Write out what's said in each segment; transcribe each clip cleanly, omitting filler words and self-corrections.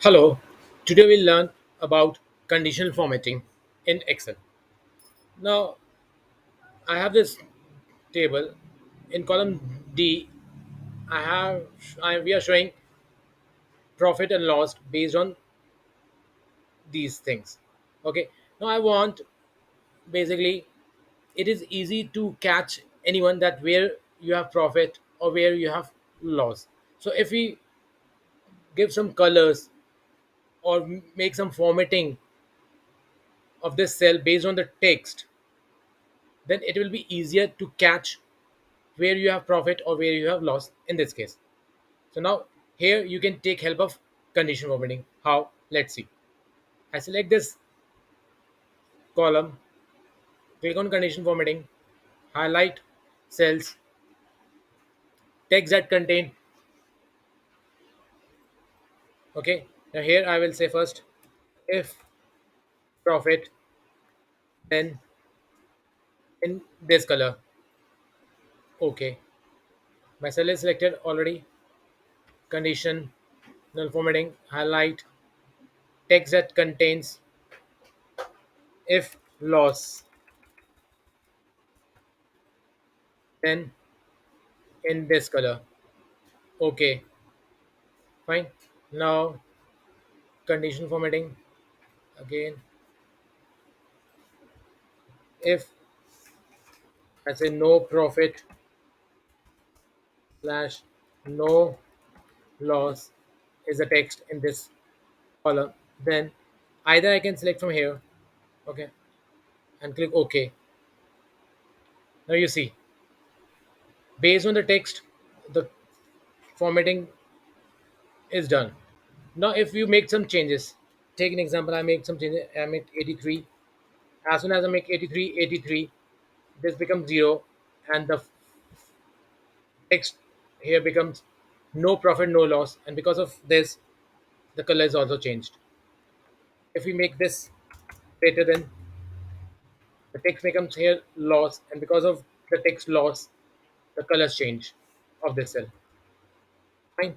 Hello, today we'll learn about conditional formatting in Excel. Now, I have this table in column D. We are showing profit and loss based on these things. Okay, now I want basically it is easy to catch anyone that where you have profit or where you have loss. So, if we give some colors or make some formatting of this cell based on the text, then it will be easier to catch where you have profit or where you have loss in this case. So now here you can take help of conditional formatting. How? Let's see. I select this column, click on condition formatting, highlight cells, text that contain. Okay. Now here I will say first if profit, then in this color. Okay. My cell is selected already. Condition, null formatting, highlight text that contains if loss, then in this color. Okay, fine. Now condition formatting again. If I say no profit slash no loss is the text in this column, then either I can select from here, okay, and click OK. Now you see, based on the text, the formatting is done. Now if you make some changes, take an example. I make some changes. I make 83. As soon as I make 83, 83, this becomes 0, and the text here becomes no profit, no loss, and because of this, the color is also changed. If we make this greater than, the text becomes here loss, and because of the text loss, the colors change of this cell. Fine.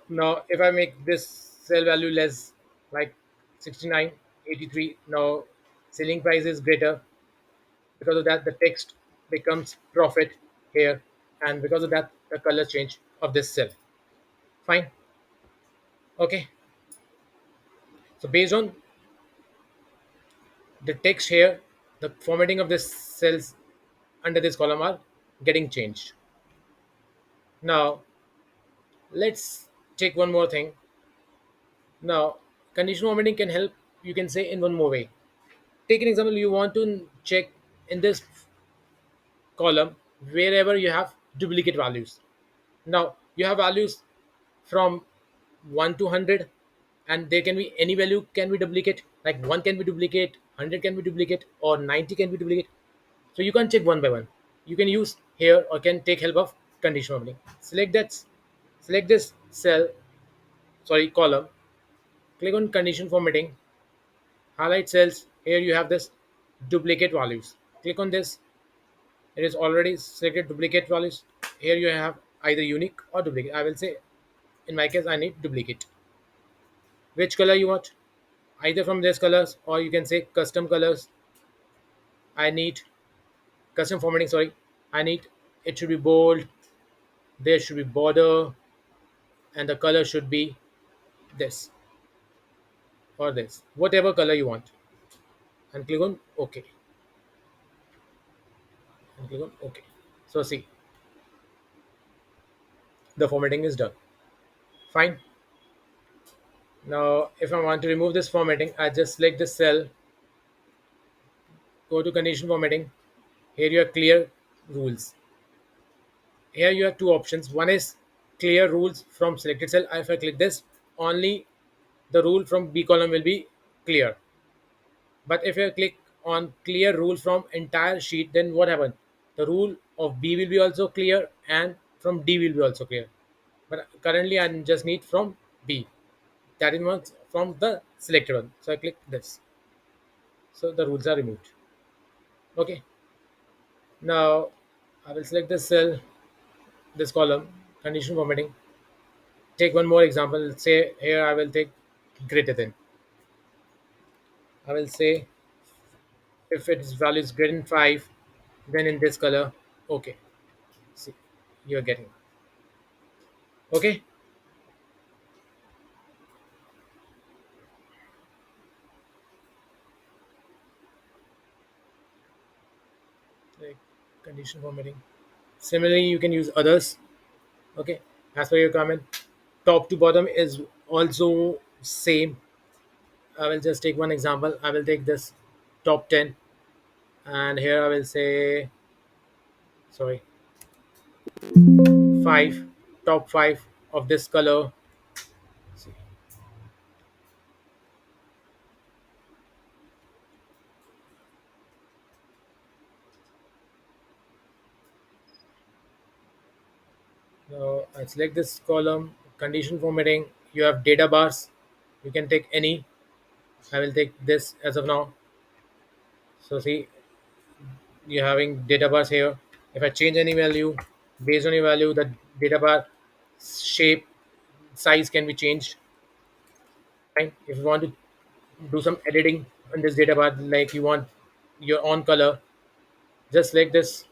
Now, if I make this cell value less, like 69, 83, now selling price is greater. Because of that, the text becomes profit here, and because of that, the color change of this cell. Fine. Okay. So based on the text here, the formatting of this cells under this column are getting changed. Now let's take one more thing. Now conditional formatting can help, you can say, in one more way. Take an example. You want to check in this column wherever you have duplicate values. Now you have values from 1 to 100, and there can be any value can be duplicate, like 1 can be duplicate, 100 can be duplicate, or 90 can be duplicate. So you can check one by one. You can use here or can take help of conditional formatting. Select this cell, sorry, column, click on condition formatting, highlight cells. Here you have this duplicate values. Click on this. It is already selected duplicate values. Here you have either unique or duplicate. I will say in my case I need duplicate. Which color you want? Either from this colors or you can say custom colors. I need custom formatting, sorry. I need, it should be bold, there should be border, and the color should be this or this, whatever color you want, and click on OK, and click on OK. So see, the formatting is done. Fine. Now if I want to remove this formatting, I just select this cell, go to condition formatting. Here you have clear rules. Here you have two options. One is clear rules from selected cell. If I click this, only the rule from B column will be clear. But if I click on clear rule from entire sheet, then what happens? The rule of B will be also clear, and from D will be also clear. But currently I just need from B. That is one from the selected one. So I click this. So the rules are removed. Okay. Now I will select this cell, this column. Conditional formatting. Take one more example. Say here I will take greater than. I will say if its value is greater than 5, then in this color, okay. See, you're getting. Okay? Like conditional formatting. Similarly, you can use others. Okay, as per your comment, top to bottom is also same. I will just take one example. I will take this top 10, and here I will say, sorry, 5, top 5 of this color. See, now I select this column, condition formatting. You have data bars. You can take any. I will take this as of now. So see, you're having data bars here. If I change any value, based on your value, the data bar shape, size can be changed. Right? If you want to do some editing on this data bar, like you want your own color, just select this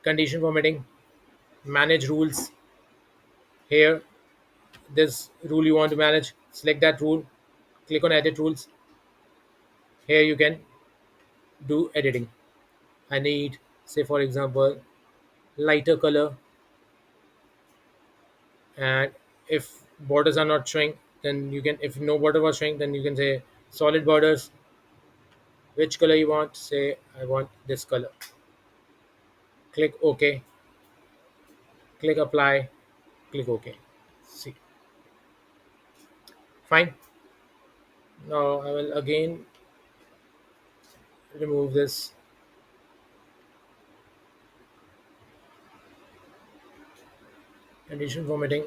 condition formatting, manage rules. Here, this rule you want to manage, select that rule, click on edit rules. Here you can do editing. I need, say for example, lighter color, and if borders are not showing, then you can, if no border was showing, then you can say solid borders. Which color you want? Say I want this color. Click OK, click apply, click OK. See, fine. Now I will again remove this condition formatting.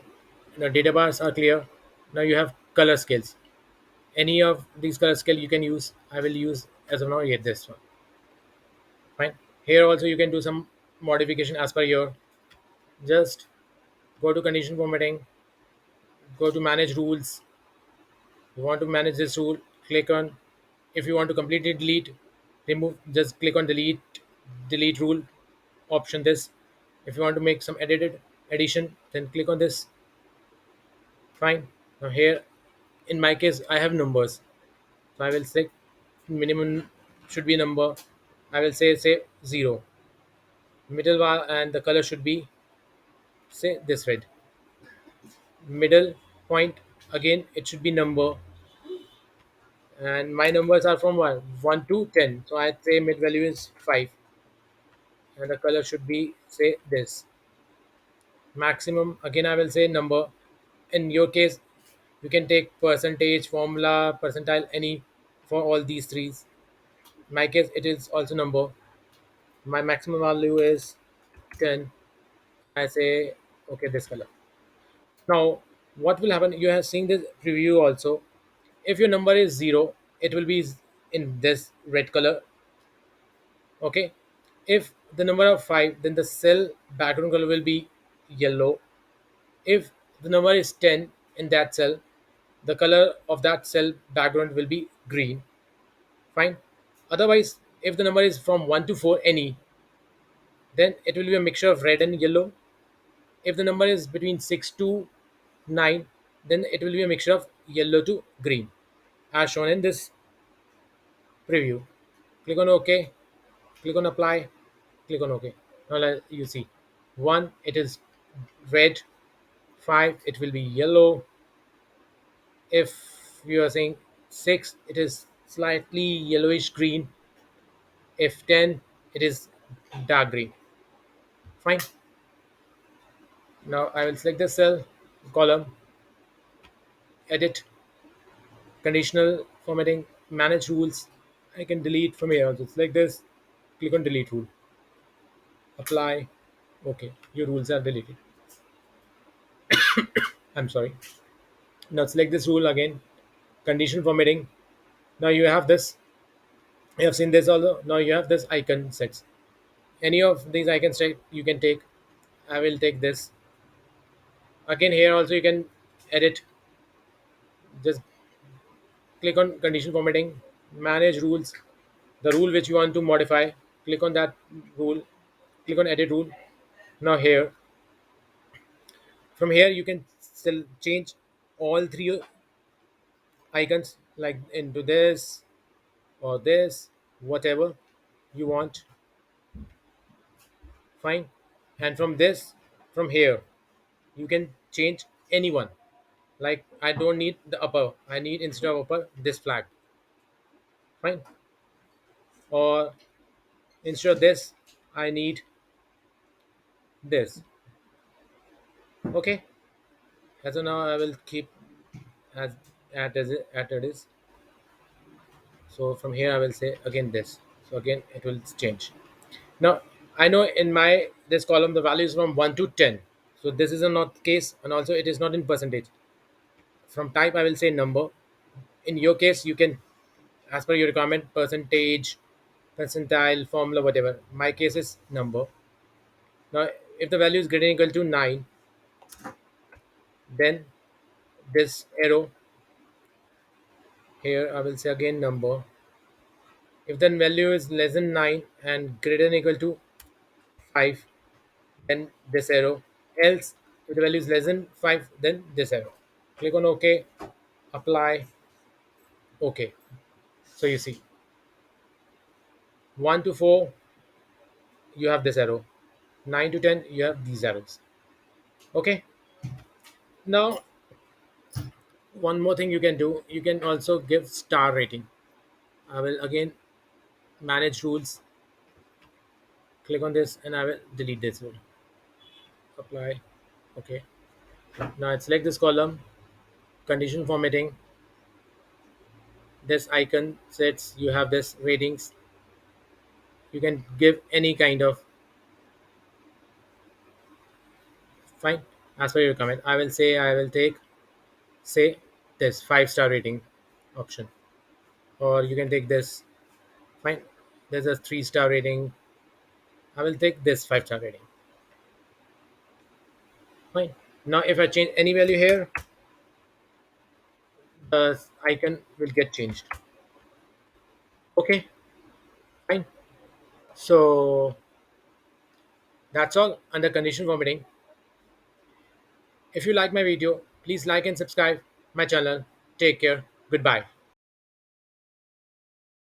Now data bars are clear. Now you have color scales. Any of these color scale you can use. I will use as of now yet this one. Fine. Here also you can do some modification as per your. Just go to condition formatting, go to manage rules. You want to manage this rule, click on. If you want to completely delete, remove, just click on delete rule option this. If you want to make some edited addition, then click on this. Fine. Now here, in my case, I have numbers. So I will say minimum should be number. I will say 0. Middle bar and the color should be say this red. Middle point again it should be number, and my numbers are from 1 to 10. So I say mid value is 5, and the color should be say this. Maximum again I will say number. In your case, you can take percentage, formula, percentile, any for all these threes. In my case, it is also number. My maximum value is 10. I say okay this color. Now what will happen? You have seen this preview also. If your number is 0, it will be in this red color. Okay. If the number of 5, then the cell background color will be yellow. If the number is 10 in that cell, the color of that cell background will be green. Fine. Otherwise, if the number is from 1 to 4 any, then it will be a mixture of red and yellow. If the number is between 6 to 9, then it will be a mixture of yellow to green, as shown in this preview. Click on OK, click on apply, click on OK. Now you see 1 it is red, 5 it will be yellow. If you are saying 6, it is slightly yellowish green. If 10, it is dark green. Fine. Now I will select the cell, column, edit, conditional formatting, manage rules. I can delete from here. Just like this, click on delete rule, apply. Okay, your rules are deleted. I'm sorry. Now select this rule again, conditional formatting. Now you have this. You have seen this also. Now you have this icon sets. Any of these icons you can take. I will take this. Again, here also you can edit. Just click on condition formatting, manage rules, the rule which you want to modify. Click on that rule, click on edit rule. Now here, from here you can still change all three icons like into this or this, whatever you want. Fine. And from this, from here, you can change anyone. Like I don't need the upper, I need instead of upper this flag. Fine. Or instead of this, I need this. Okay. As of now, I will keep as at it is. So from here, I will say again this. So again, it will change. Now I know in my this column the value is from 1 to 10. So this is a not case, and also it is not in percentage. From type, I will say number. In your case, you can, as per your requirement, percentage, percentile, formula, whatever. My case is number. Now, if the value is greater than equal to 9, then this arrow here, I will say again number. If the value is less than 9 and greater than equal to 5, then this arrow. Else, if the value is less than 5, then this arrow. Click on OK, apply, OK. So you see, 1 to 4, you have this arrow. 9 to 10, you have these arrows. Okay. Now, one more thing you can do, you can also give star rating. I will again manage rules, click on this, and I will delete this rule. Apply. Okay. Now, select this column, condition formatting. This icon sets you have this ratings. You can give any kind of fine as per your comment. I will say I will take say this 5-star rating option, or you can take this fine. There's a 3-star rating. I will take this 5-star rating. Fine. Now, if I change any value here, the icon will get changed. Okay, fine. So that's all under condition formatting. If you like my video, please like and subscribe my channel. Take care. Goodbye.